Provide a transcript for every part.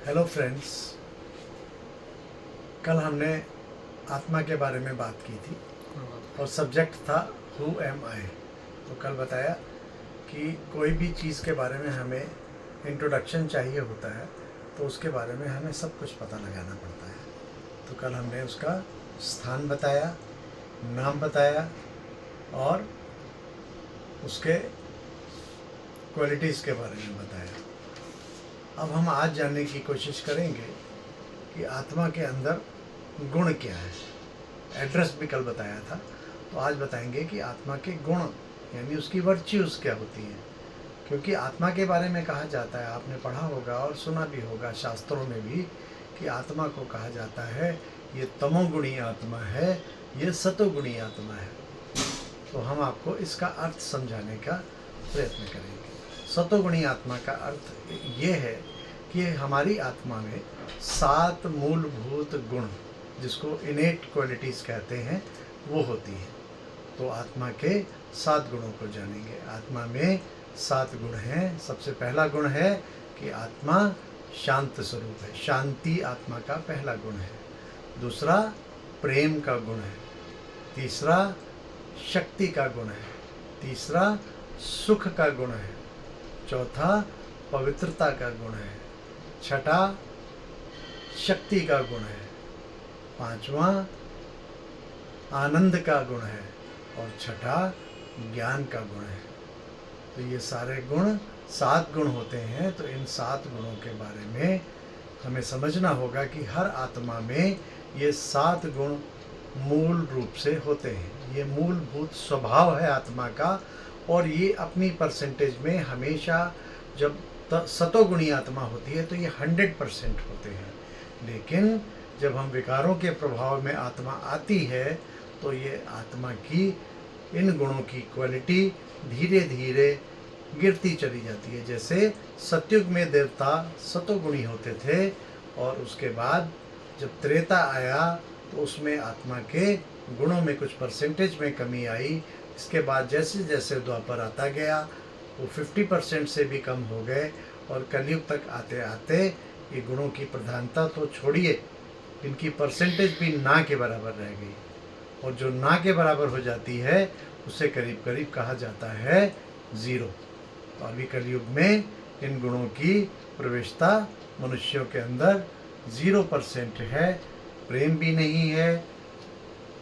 Hello friends, कल हमने आत्मा के बारे में बात की थी और सब्जेक्ट था हु एम आई। तो कल बताया कि कोई भी चीज़ के बारे में हमें इंट्रोडक्शन चाहिए होता है तो उसके बारे में हमें सब कुछ पता लगाना पड़ता है। तो कल हमने उसका स्थान बताया, नाम बताया और उसके क्वालिटीज़ के बारे में बताया। अब हम आज जानने की कोशिश करेंगे कि आत्मा के अंदर गुण क्या है। एड्रेस भी कल बताया था, तो आज बताएंगे कि आत्मा के गुण यानी उसकी वर्च्यूज़ क्या होती हैं। क्योंकि आत्मा के बारे में कहा जाता है, आपने पढ़ा होगा और सुना भी होगा शास्त्रों में भी, कि आत्मा को कहा जाता है ये तमोगुणी आत्मा है, ये सतोगुणी आत्मा है। तो हम आपको इसका अर्थ समझाने का प्रयत्न करेंगे। सतोगुणी आत्मा का अर्थ ये है कि हमारी आत्मा में 7 मूलभूत गुण, जिसको इनेट क्वालिटीज़ कहते हैं, वो होती हैं। तो आत्मा के 7 गुणों को जानेंगे। आत्मा में 7 गुण हैं। सबसे पहला गुण है कि आत्मा शांत स्वरूप है। शांति आत्मा का पहला गुण है। दूसरा प्रेम का गुण है। तीसरा शक्ति का गुण है। तीसरा सुख का गुण है। चौथा पवित्रता का गुण है। छठा शक्ति का गुण है। पांचवा आनंद का गुण है और छठा ज्ञान का गुण है। तो ये सारे गुण 7 गुण होते हैं। तो इन 7 गुणों के बारे में हमें समझना होगा कि हर आत्मा में ये 7 गुण मूल रूप से होते हैं। ये मूलभूत स्वभाव है आत्मा का, और ये अपनी परसेंटेज में हमेशा, जब सतोगुणी आत्मा होती है तो ये 100% होते हैं। लेकिन जब हम विकारों के प्रभाव में आत्मा आती है तो ये आत्मा की इन गुणों की क्वालिटी धीरे धीरे गिरती चली जाती है। जैसे सतयुग में देवता सतोगुणी होते थे और उसके बाद जब त्रेता आया तो उसमें आत्मा के गुणों में कुछ परसेंटेज में कमी आई। इसके बाद जैसे जैसे द्वापर आता गया वो 50% से भी कम हो गए, और कलयुग तक आते आते ये गुणों की प्रधानता तो छोड़िए, इनकी परसेंटेज भी ना के बराबर रह गई। और जो ना के बराबर हो जाती है उसे करीब करीब कहा जाता है 0। तो अभी कलयुग में इन गुणों की प्रवेशता मनुष्यों के अंदर 0% है। प्रेम भी नहीं है,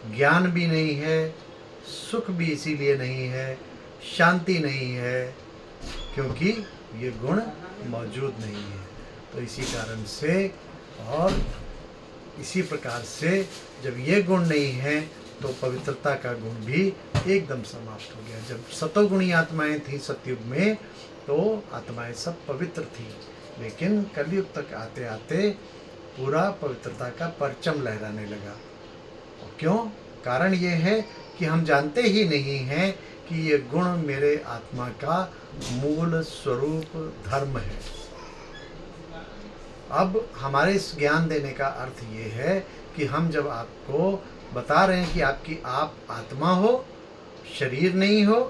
ज्ञान भी नहीं है, सुख भी इसीलिए नहीं है, शांति नहीं है, क्योंकि ये गुण मौजूद नहीं है। तो इसी कारण से और इसी प्रकार से जब ये गुण नहीं है तो पवित्रता का गुण भी एकदम समाप्त हो गया। जब सतोगुणी आत्माएं थी सतयुग में तो आत्माएं सब पवित्र थी, लेकिन कलयुग तक आते आते पूरा पवित्रता का परचम लहराने लगा। और क्यों? कारण ये है कि हम जानते ही नहीं हैं कि ये गुण मेरे आत्मा का मूल स्वरूप धर्म है। अब हमारे इस ज्ञान देने का अर्थ ये है कि हम जब आपको बता रहे हैं कि आप आत्मा हो, शरीर नहीं हो,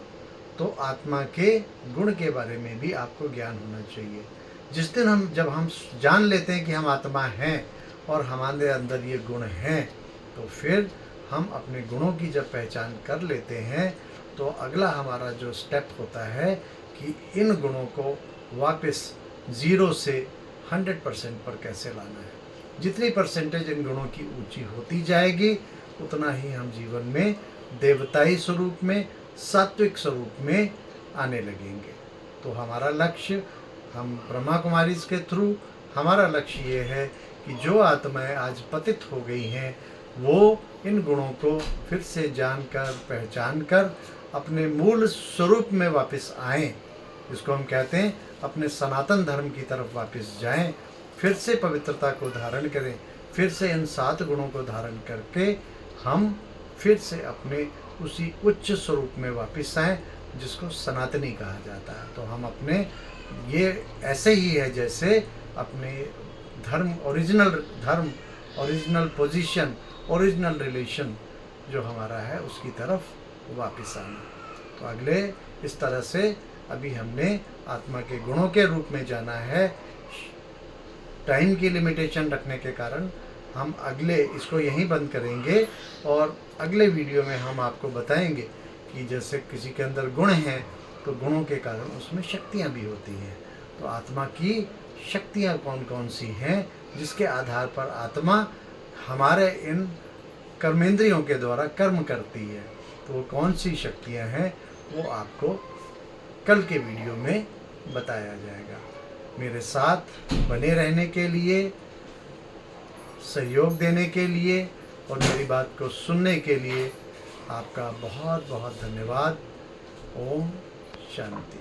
तो आत्मा के गुण के बारे में भी आपको ज्ञान होना चाहिए। जिस दिन जब हम जान लेते हैं कि हम आत्मा हैं और हमारे अंदर ये गुण हैं, तो फिर हम अपने गुणों की जब पहचान कर लेते हैं तो अगला हमारा जो स्टेप होता है कि इन गुणों को वापस 0 से 100% पर कैसे लाना है। जितनी परसेंटेज इन गुणों की ऊंची होती जाएगी उतना ही हम जीवन में देवताई स्वरूप में, सात्विक स्वरूप में आने लगेंगे। तो हमारा लक्ष्य, हम ब्रह्मा कुमारी के थ्रू हमारा लक्ष्य ये है कि जो आत्माएं आज पतित हो गई हैं वो इन गुणों को फिर से जानकर, पहचान कर अपने मूल स्वरूप में वापस आएं। इसको हम कहते हैं अपने सनातन धर्म की तरफ वापस जाएं, फिर से पवित्रता को धारण करें, फिर से इन 7 गुणों को धारण करके हम फिर से अपने उसी उच्च स्वरूप में वापस आएं जिसको सनातनी कहा जाता है। तो हम अपने ये ऐसे ही है जैसे अपने धर्म, ओरिजिनल पोजीशन, ओरिजिनल रिलेशन जो हमारा है उसकी तरफ वापस आना। तो अगले इस तरह से अभी हमने आत्मा के गुणों के रूप में जाना है टाइम की लिमिटेशन रखने के कारण हम इसको यहीं बंद करेंगे और अगले वीडियो में हम आपको बताएंगे कि जैसे किसी के अंदर गुण हैं तो गुणों के कारण उसमें शक्तियाँ भी होती हैं। तो आत्मा की शक्तियाँ कौन कौन सी हैं जिसके आधार पर आत्मा हमारे इन कर्मेंद्रियों के द्वारा कर्म करती है, तो वो कौन सी शक्तियाँ हैं वो आपको कल के वीडियो में बताया जाएगा। मेरे साथ बने रहने के लिए, सहयोग देने के लिए और मेरी बात को सुनने के लिए आपका बहुत बहुत धन्यवाद। ओम शांति।